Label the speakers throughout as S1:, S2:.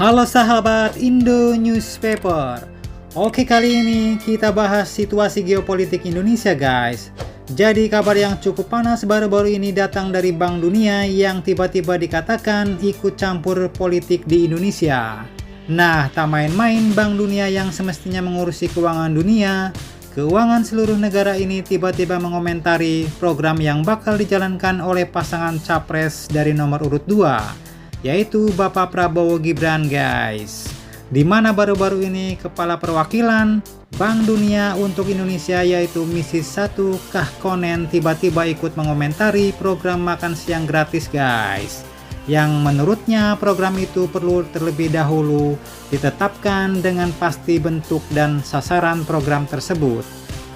S1: Halo sahabat Indo Newspaper. Oke, kali ini kita bahas situasi geopolitik Indonesia guys. Jadi kabar yang cukup panas baru-baru ini datang dari Bank Dunia yang tiba-tiba dikatakan ikut campur politik di Indonesia. Nah, tak main-main Bank Dunia yang semestinya mengurusi keuangan dunia, keuangan seluruh negara ini tiba-tiba mengomentari program yang bakal dijalankan oleh pasangan capres dari nomor urut 2, yaitu Bapak Prabowo Gibran guys. Di mana baru-baru ini Kepala Perwakilan Bank Dunia untuk Indonesia yaitu Mrs. 1 Kekkonen tiba-tiba ikut mengomentari program makan siang gratis guys. Yang menurutnya program itu perlu terlebih dahulu ditetapkan dengan pasti bentuk dan sasaran program tersebut.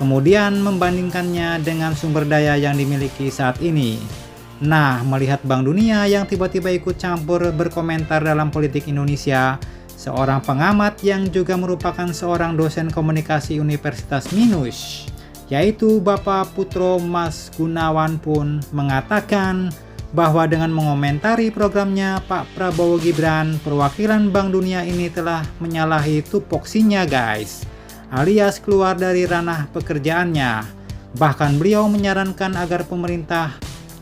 S1: Kemudian membandingkannya dengan sumber daya yang dimiliki saat ini. Nah, melihat Bank Dunia yang tiba-tiba ikut campur berkomentar dalam politik Indonesia, seorang pengamat yang juga merupakan seorang dosen komunikasi Universitas Minus, yaitu Bapak Putro Mas Gunawan pun mengatakan bahwa dengan mengomentari programnya Pak Prabowo Gibran, perwakilan Bank Dunia ini telah menyalahi tupoksinya guys, alias keluar dari ranah pekerjaannya. Bahkan beliau menyarankan agar pemerintah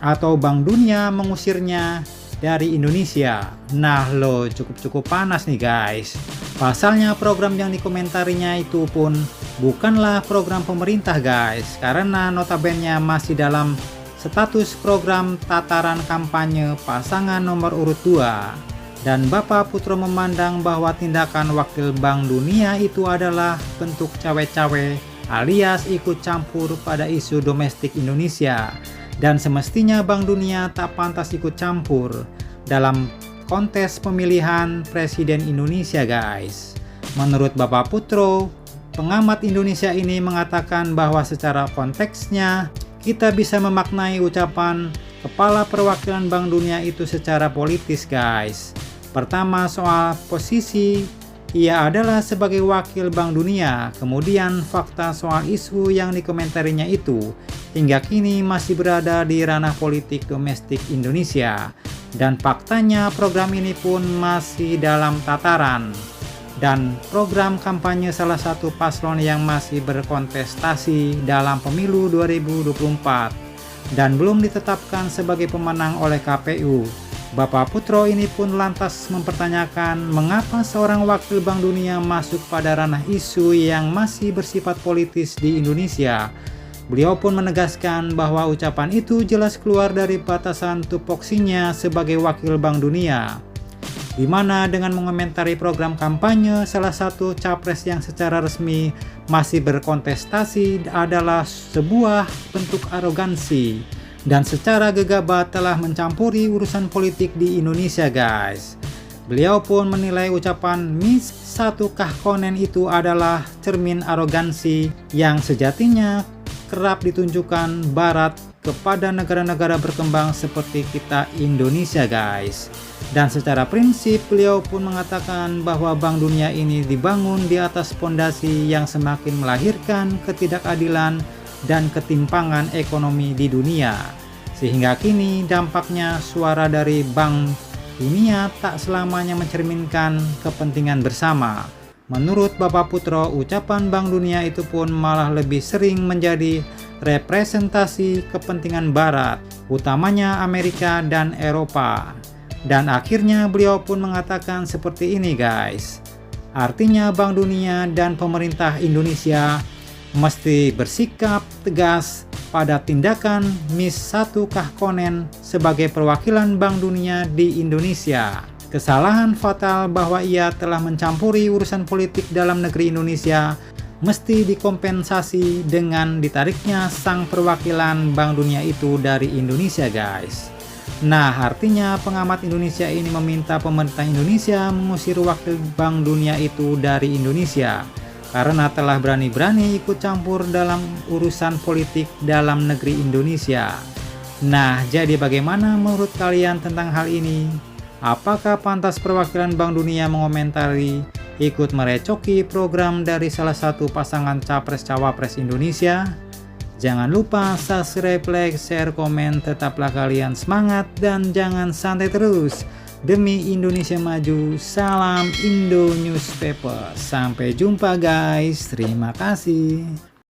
S1: atau Bank Dunia mengusirnya dari Indonesia. Nah lo, cukup panas nih guys. Pasalnya program yang dikomentarinya itu pun bukanlah program pemerintah guys, karena notabene masih dalam status program tataran kampanye pasangan nomor urut 2. Dan Bapak Putro memandang bahwa tindakan wakil Bank Dunia itu adalah bentuk cawe-cawe alias ikut campur pada isu domestik Indonesia. Dan semestinya Bank Dunia tak pantas ikut campur dalam kontes pemilihan presiden Indonesia guys. Menurut Bapak Putro, pengamat Indonesia ini mengatakan bahwa secara konteksnya kita bisa memaknai ucapan Kepala Perwakilan Bank Dunia itu secara politis guys. Pertama, soal posisi, ia adalah sebagai wakil Bank Dunia. Kemudian fakta soal isu yang dikomentarinya itu hingga kini masih berada di ranah politik domestik Indonesia. Dan faktanya program ini pun masih dalam tataran dan program kampanye salah satu paslon yang masih berkontestasi dalam pemilu 2024 dan belum ditetapkan sebagai pemenang oleh KPU. Bapak Putro ini pun lantas mempertanyakan mengapa seorang wakil Bank Dunia masuk pada ranah isu yang masih bersifat politis di Indonesia. Beliau pun menegaskan bahwa ucapan itu jelas keluar dari batasan tupoksinya sebagai wakil Bank Dunia, di mana dengan mengomentari program kampanye salah satu capres yang secara resmi masih berkontestasi adalah sebuah bentuk arogansi dan secara gegabah telah mencampuri urusan politik di Indonesia guys. Beliau pun menilai ucapan Miss 1 Kekkonen itu adalah cermin arogansi yang sejatinya kerap ditunjukkan Barat kepada negara-negara berkembang seperti kita Indonesia guys. Dan secara prinsip beliau pun mengatakan bahwa Bank Dunia ini dibangun di atas fondasi yang semakin melahirkan ketidakadilan dan ketimpangan ekonomi di dunia. Sehingga kini dampaknya suara dari Bank Dunia tak selamanya mencerminkan kepentingan bersama. Menurut Bapak Putro, ucapan Bank Dunia itu pun malah lebih sering menjadi representasi kepentingan Barat, utamanya Amerika dan Eropa. Dan akhirnya beliau pun mengatakan seperti ini guys. Artinya Bank Dunia dan pemerintah Indonesia mesti bersikap tegas pada tindakan Miss 1 Kekkonen sebagai perwakilan Bank Dunia di Indonesia. Kesalahan fatal bahwa ia telah mencampuri urusan politik dalam negeri Indonesia mesti dikompensasi dengan ditariknya sang perwakilan Bank Dunia itu dari Indonesia guys. Nah, artinya pengamat Indonesia ini meminta pemerintah Indonesia mengusir wakil Bank Dunia itu dari Indonesia karena telah berani-berani ikut campur dalam urusan politik dalam negeri Indonesia. Nah, jadi bagaimana menurut kalian tentang hal ini? Apakah pantas perwakilan Bank Dunia mengomentari ikut merecoki program dari salah satu pasangan capres-cawapres Indonesia? Jangan lupa subscribe, like, share, komen, tetaplah kalian semangat dan jangan santai terus. Demi Indonesia maju, salam Indo Newspaper. Sampai jumpa guys, terima kasih.